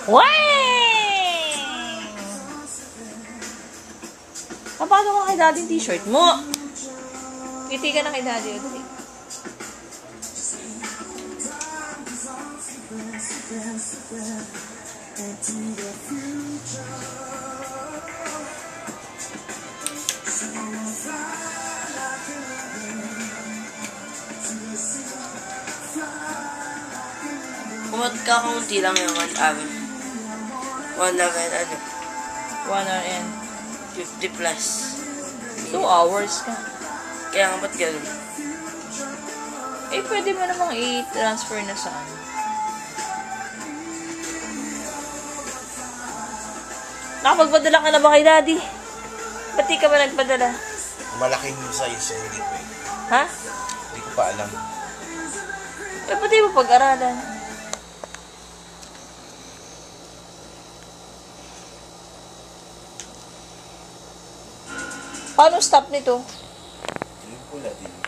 Wey! Papasok ka kay daddy t-shirt mo. Ngiti ka na kay daddy. Dali. Kumot ka kaunti lang yung 1 hour. 1 hour ano? 1 hour and 50 plus. 2 hours ka. Kaya nga ba't ganun? Eh, pwede mo namang i-transfer na sa ano. Nakapagpadala ka na ba kay daddy? Ba't di ka ba nagpadala? Malaking size, hindi ko eh. Ha? Hindi ko pa alam. Eh, pwede mo pag-aralan. Paano stop nito? Hindi ko pula din.